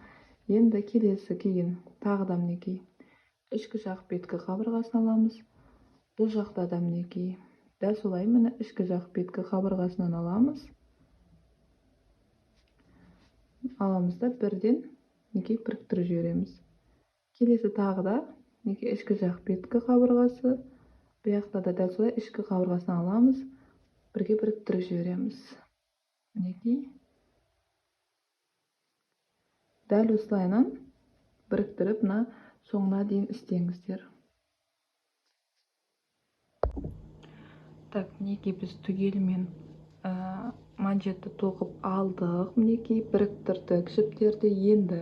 Енді келесі кейін тағы да мінекей ішкі жақ беткі қабырғасын аламыз. Бұл жақта да мінекей дәл солай міне ішкі жақ беткі қабырғасынан аламыз. Аламыз да бірден мінекей біріктіріп жібереміз. Келесі тағы да мінекей ішкі жақ беткі қабырғасы. Бұл жақта да дәл солай ішкі қабырғасын аламыз. Бірге біріктіріп жібереміз. Мінекей. Дәл осылайынан біріктіріп, мына соңына дейін істеңіздер. Так, мінекей біз түгелімен манжетті тоқып алдық. Мінекей біріктірдік жіптерді. Енді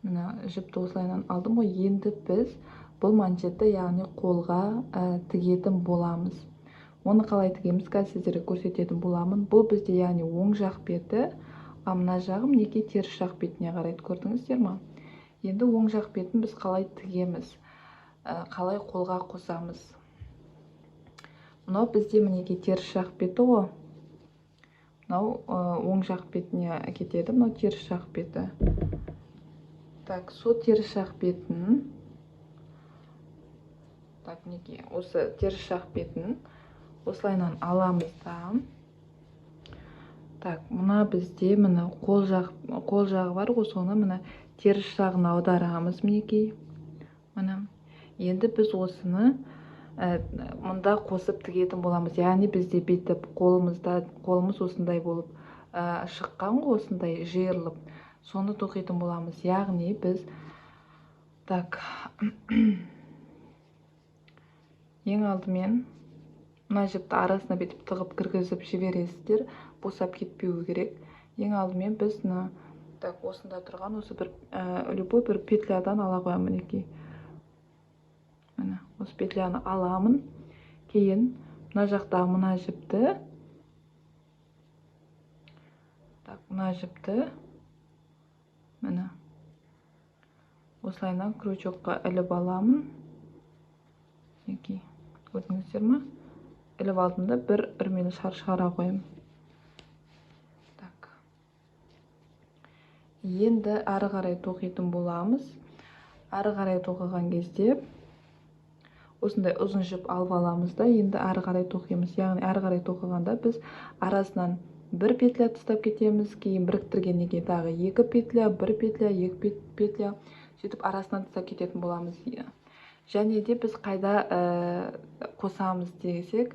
мына жіпті осылайынан алдым ғой. Енді біз бұл манжетті, яғни қолға тігетін боламыз. Оны қалай тігеміз, қазір сіздерге көрсететін боламын. Бұл бізде яғни оң жақ беті, а мына жағы мінекей теріс жақ бетіне қарайды. Көрдіңіздер ме? Енді оң жақ бетін біз қалай тігеміз, қалай қолға қосамыз. Мынау бізде мінекей теріс жақ беті ғой. Мынау оң жақ бетіне кетеді, мынау теріс жақ беті. Так, сол теріс жақ бетін, так, мінекей осы теріс жақ бетін осылайынан аламыз да. Так, мына бізде мына қол жағы бар ғой, соны мына теріс жағына аударамыз мінекей. Мына. Енді біз осыны мұнда қосып тігетін боламыз. Яғни бізде бетіп қолымыз осындай болып шыққан ғой, осындай жиырылып. Соны тоқитын боламыз. Яғни біз так ең алдымен мына жіпті арасына бетіп тығып кіргізіп жібересіздер, босап кетпеуі керек. Ең алдымен біз так осында тұрған осы бір любой бір петлядан ала қоямын мінекей. Міне осы петляны аламын. Кейін мына жақтағы мына жіпті, так мына жіпті міне осылайынан крючокқа іліп аламын. Мінекей көрдіңіздер ме? Іліп алдым да бір үрмелі шар шығара қоямын. Так. Енді ары қарай тоқитын боламыз. Ары қарай тоқыған кезде осындай ұзын жіп алып аламыз да, енді ары қарай тоқимыз. Яғни ары қарай тоқығанда біз арасынан бір петля тастап кетеміз, кейін біріктіргеннен кейін тағы екі петля, бір петля, екі петля, сөйтіп арасынан тастап кететін боламыз. Және де біз қайда қосамыз десек,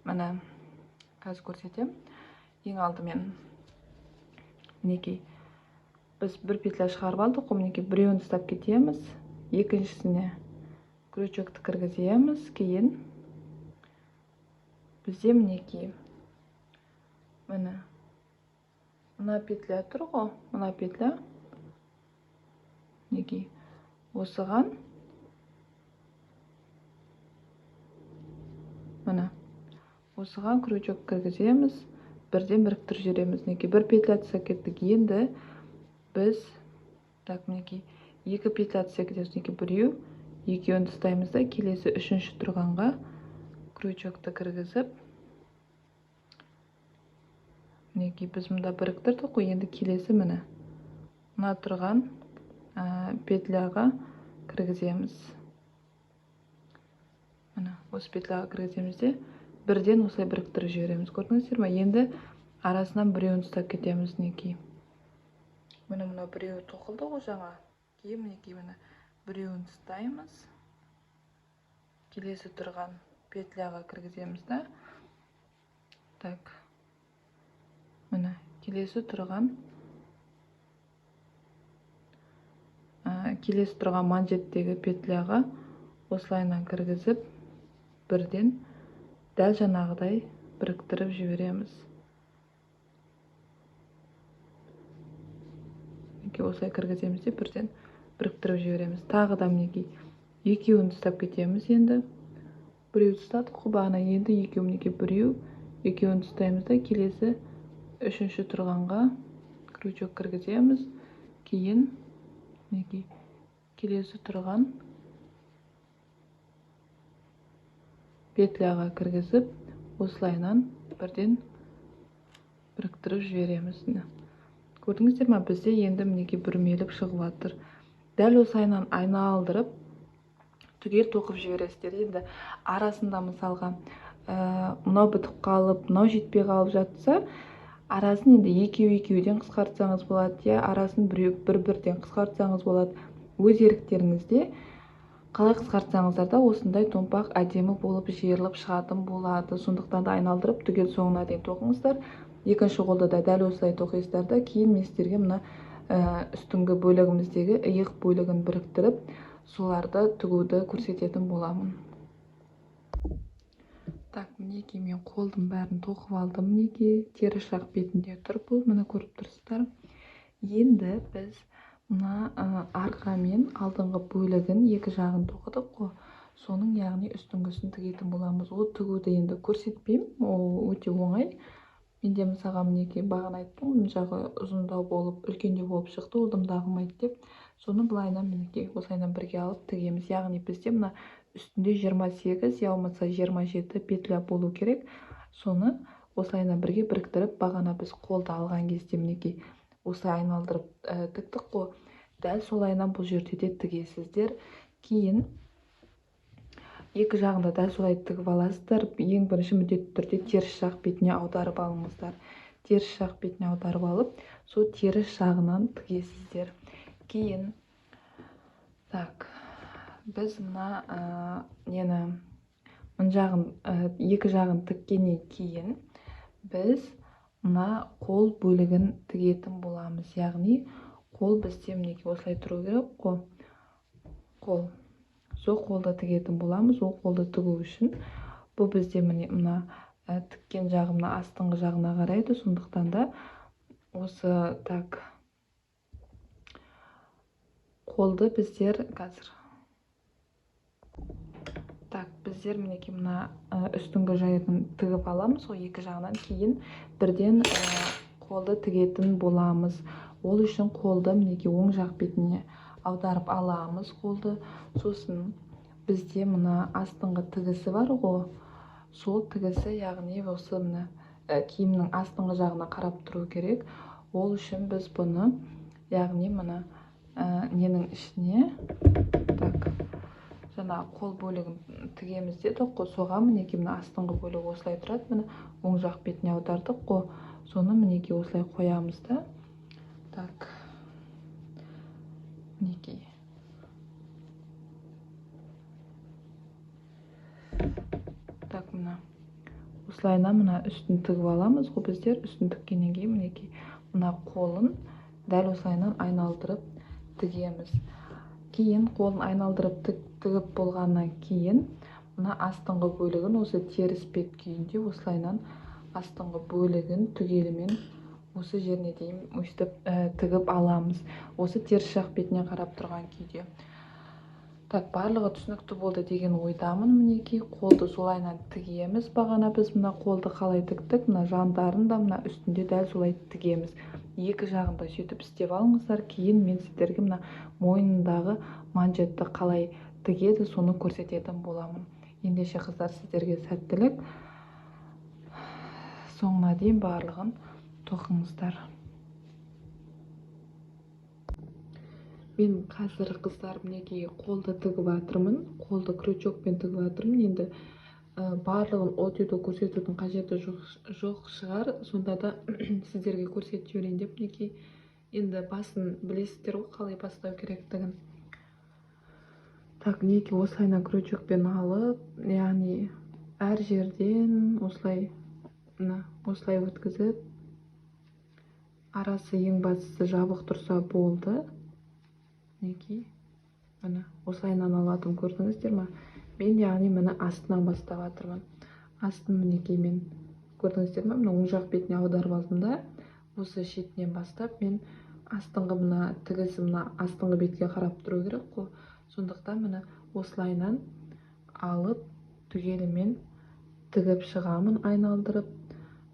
міне қазір көрсетемін. Ең алдымен мінекей біз бір петля шығарып алдық қой, мінекей біреуін ұстап кетеміз, екіншісіне крючокты кіргіземіз. Кейін бізде мінекей мына петля тұр ғой, мына петля мінекей осыған осыған крючок кіргіземіз, бірден біріктіріп жібереміз. Мінекей бір петля тастап кеттік. Енді біз мінекей екі петля тастап кетеміз. Мінекей біреу, екеуін тастаймыз да, келесі үшінші тұрғанға крючокты кіргізіп, мінекей біз мұнда біріктірдік қой. Енді келесі мына тұрған петляға кіргіземіз. Осы петляға кіргіземіз де бірден осылай біріктіріп жібереміз. Көрдіңіздер ме? Енді арасынан біреуін ұстап кетеміз. Мінекей мына біреуі тоқылды ғой жаңа. Кейін мінекей біреуін ұстаймыз, келесі тұрған петляға кіргіземіз да. Так, келесі тұрған манжеттегі петляға осылайынан кіргізіп, бірден дәл жаңағыдай біріктіріп жібереміз. Осылай кіргіземіз де бірден біріктіріп жібереміз. Тағы да мінекей екеуін ұстап кетеміз. Енді біреу ұстадық қой бағана, енді екеу, мінекей біреу, екеуін ұстаймыз да, келесі үшінші тұрғанға крючок кіргіземіз. Кейін мінекей келесі тұрған петляға кіргізіп, осылайынан бірден біріктіріп жібереміз. Көрдіңіздер ме? Бізде енді мінекей бүрмеліп шығып жатыр. Дәл осылайынан айналдырып түгел тоқып жібересіздер. Енді арасында мысалға мынау бітіп қалып, мынау жетпей қалып жатса, арасын енді екеуден қысқартсаңыз болады, арасын бір-бірден қысқартсаңыз болады. Өз еріктеріңізде қалай қысқартсаңыздар да осындай томпақ әдемі болып жиырылып шығатын болады. Сондықтан да айналдырып түгел соңына дейін тоқыңыздар. Екінші қолды да дәл осылай тоқисыздар да, кейін мен сіздерге мына үстіңгі бөлігіміздегі иық бөлігін біріктіріп, соларды тігуді көрсететін боламын. Так, мінекей мен қолдың бәрін тоқып алдым. Мінекей теріс жақ бетінде тұр бұл, көріп тұрсыздар. Енді біз мына арқа мен алдыңғы бөлігін екі жағын тоқыдық қой. Соның яғни үстіңгісін тігетін боламыз. Ол тігуді енді көрсетпеймін, ол өте оңай. Менде мысалға мінекей бағана айттым, мына жағы ұзындау болып, үлкендеу болып шықты, ол дымдағымайды деп. Соны былайынан мінекей осылайынан бірге алып тігеміз. Яғни бізде мына үстінде 28, я болмаса 27 петля болу керек. Соны осылайынан бірге біріктіріп, бағана біз қолды алған кезде мінекей осылай айналдырып тіктік қой. Дәл солайынан бұл жерде де тігесіздер. Кейін екі жағында дәл солай тігіп аласыздар. Ең бірінші міндетті түрде теріс жақ бетіне аударып алыңыздар. Теріс жақ бетіне аударып алып, сол теріс жағынан тігесіздер. Кейін біз мына екі жағын тіккеннен кейін біз мына қол бөлігін тігетін боламыз. Яғни қол бізде мінекей осылай тұру керек қой. Сол қолды тігетін боламыз. Ол қолды тігу үшін бұл бізде мына тіккен жағы мына астыңғы жағына қарайды. Сондықтан да осы қолды біздер мінекей мына үстіңгі жайын тігіп аламыз. Ол екі жағынан кейін бірден қолды тігетін боламыз. Ол үшін қолды мінекей оң жақ бетіне аударып аламыз қолды. Сосын бізде мына астыңғы тігісі бар ғой. Сол тігісі, яғни осы киімнің астыңғы жағына қарап тұру керек. Ол үшін біз бұны, яғни мына ненің ішіне жаңа қол бөлігін тігеміз дедік қой. Соған мінекей мына астыңғы бөлігі осылай тұрады. Міне оң жақ бетіне аудардық қой. Соны мінекей осылай қоямыз да. Мінекей мына осылайна мына үстін тігіп аламыз ғой біздер. Үстін тіккеннен кейін мінекей мына қолын дәл осылайынан айналдырып тігеміз. Кейін қолын айналдырып тігіп болғаннан кейін мына астыңғы бөлігін осы теріс бет күйінде осылайынан астыңғы бөлігін түгелімен осы жеріне дейін өстіп тігіп аламыз. Осы теріс жақ бетіне қарап тұрған күйде. Так, барлығы түсінікті болды деген ойдамын. Мінекей қолды солайынан тігеміз. Бағана біз мына қолды қалай тіктік, мына жандарын да мына үстінде дәл солай тігеміз. Екі жағында сөйтіп істеп алыңыздар. Кейін мен сіздерге мына мойнындағы манжетті қалай тігеді, соны көрсететін боламын. Ендеше қыздар, сіздерге сәттілік. Соңына дейін барлығын тоқыңыздар. Мен қазір қыздар мінекей қолды тігіп жатырмын. Қолды крючокпен тігіп жатырмын. Енді барлығын аудиода көрсетудің қажеті жоқ шығар. Сонда да сіздерге көрсетіп жіберейін деп мінекей. Енді басын білесіздер ғой, қалай бастау керектігін. Так, мінекей осылайынан крючокпен алып, яғни әр жерден осылай өткізіп, арасы ең бастысы жабық тұрса болды. Мінекей, міне осылайынан алатым, көрдіңіздер ма? Мен яғни міне астынан бастап жатырмын. Астын мінекей мен көрдіңіздер ма? Мына оң жақ бетіне аударып алдым да, осы шетінен бастап мен астыңғы мына тігісі мына астыңғы бетке қарап тұру керек қой. Сондықтан міне осылайынан алып түгелімен тігіп шығамын, айналдырып.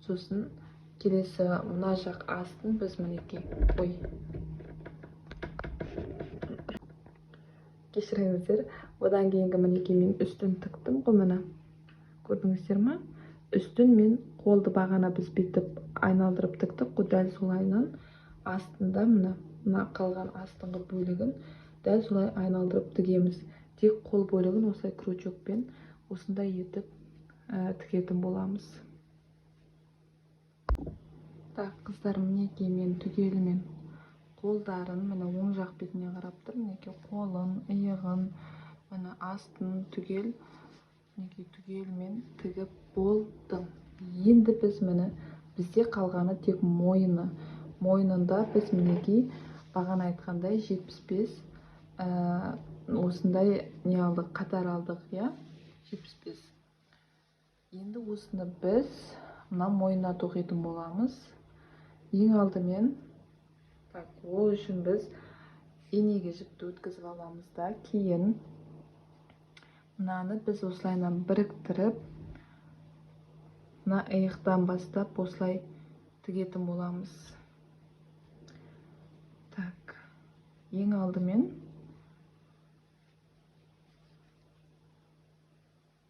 Сосын келесі мына жақ астын біз мінекей кешіріңіздер. Одан кейінгі мінекей мен үстін тіктім ғой, міне көрдіңіздер ма? Үстін мен қолды бағана біз бүйтіп айналдырып тіктік қой, дәл солайынан астында мына қалған астыңғы бөлігін дәл солай айналдырып тігеміз. Тек қол бөлігін осылай крючокпен осындай етіп тігетін боламыз. Так, қыздар, мінекей мен түгелімен қолдарын міне оң жақ бетіне қарап тұр. Мінекей қолын, иығын, міне астын түгел, мінекей түгелімен тігіп болдым. Енді біз міне бізде қалғаны тек мойыны. Мойнында біз мінекей бағана айтқандай 75 осындай не алдық, қатар алдық, я? 75. Енді осыны біз мына мойнына тоқитын боламыз. Ең алдымен ол үшін біз енеге жіпті өткізіп аламыз да, кейін мынаны біз осылайынан біріктіріп, мына иықтан бастап осылай тігетін боламыз. Так, ең алдымен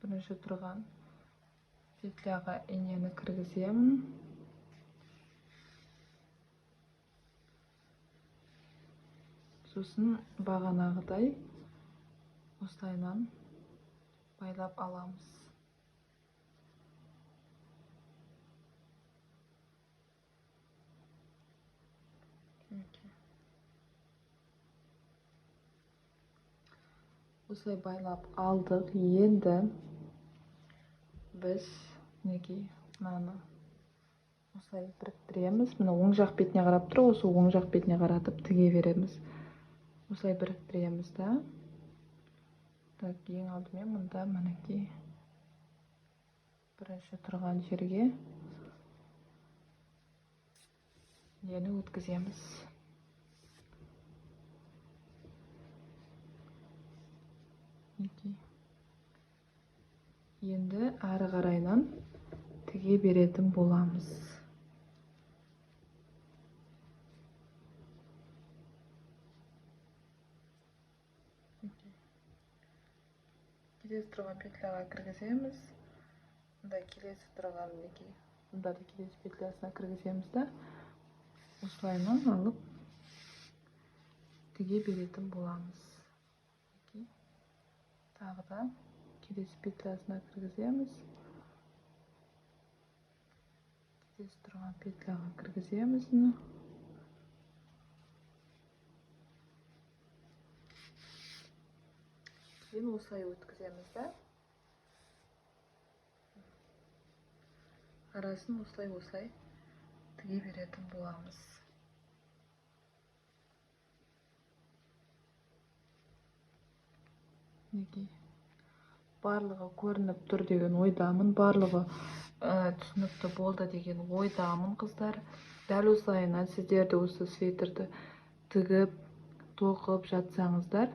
бірінші тұрған петляға инені кіргіземін. Сосын бағанағыдай осылайынан байлап аламыз. Осылай байлап алдық. Енді біз мінекей мынаны осылай біріктіреміз. Мына оң жақ бетіне қарап тұр, осы оң жақ бетіне қаратып тіге береміз. Осылай біріктіреміз да. Так, ең алдымен мұнда мінекей бірінші тұрған жерге ені өткіземіз. Енді ары қарайынан тіге беретін боламыз. Келесі тұрған петляға кіргіземіз. Мұнда келесі тұрған мінекей. Мұнда да келесі петлясына кіргіземіз да. Осылайынан алып тіге беретін боламыз. Тағы да келесі петлясына кіргіземіз. Келесі тұрған петляға кіргіземіз. Кейін осылай өткіземіз да. арасын осылай тіге беретін боламыз. Неге барлығы көрініп тұр деген ойдамын, барлығы түсінікті болды деген ойдамын қыздар. Дәл осылайынан сіздерді осы свитерді тігіп тоқып жатсаңыздар,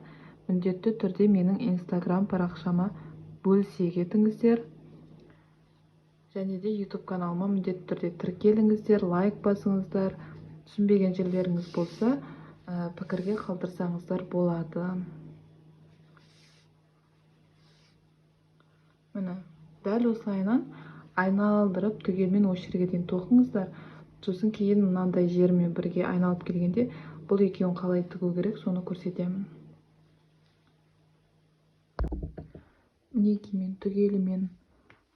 міндетті түрде менің инстаграм парақшама бөлісе кетіңіздер. Және де YouTube каналыма міндетті түрде тіркеліңіздер, лайк басыңыздар. Түсінбеген жерлеріңіз болса, пікірге қалдырсаңыздар болады. Міне, дәл осылайынан айналдырып түгелмен осы жерге дейін тоқыңыздар. Сосын кейін мынандай жермен бірге айналып келгенде бұл екеуін қалай тігу керек, соны көрсетемін. Мінекей мен түгелмен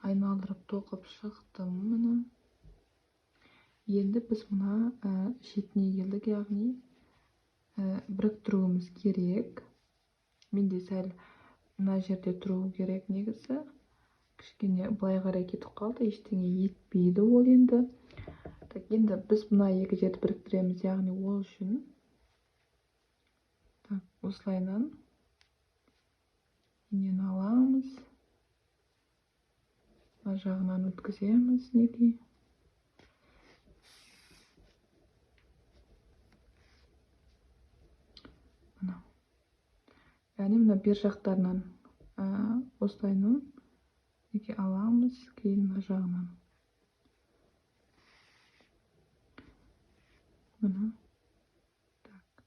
айналдырып тоқып шықтым. Міне. Енді біз мына шетіне келдік, яғни біріктіруіміз керек. Менде сәл мына жерде тұру керек негізі. Кішкене былай қарай кетіп қалды, ештеңе етпейді ол енді. Так, енді біз мына екі жерді біріктіреміз, яғни ол үшін. Так, осылайынан енен аламыз. Мына жағынан өткіземіз неге. Яғни мына бер жақтарынан осылайынан неге аламыз, кейін мына жағынан. Мына. Так.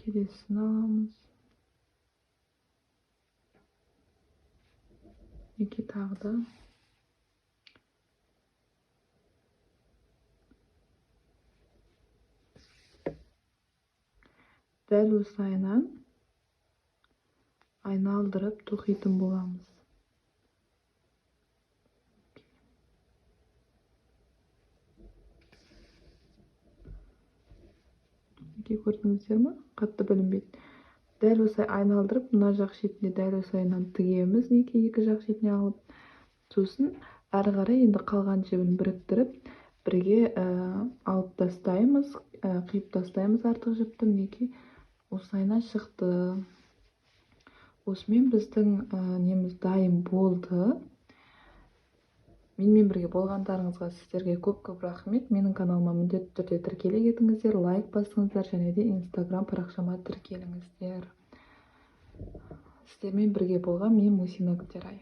Келесін аламыз. Неге тағы да. Дәл осылайынан айналдырып тоқитын боламыз. Неге көрдіңіздер ме? Қатты білінбейді. Дәл осылай айналдырып, мына жақ шетіне дәл осылайынан тігеміз, неге екі жақ шетіне алып. Сосын әрі қарай енді қалған жібін біріктіріп, бірге алып тастаймыз, қиып тастаймыз артық жіпті. Неге осылайынан шықты. Осымен біздің неміз дайын болды. Менімен бірге болғандарыңызға сіздерге көп рахмет. Менің каналыма міндетті түрде тіркеле кетіңіздер, лайк басыңыздар, және де инстаграм парақшама тіркеліңіздер. Сіздермен бірге болған мен Мусина Гүлдерай.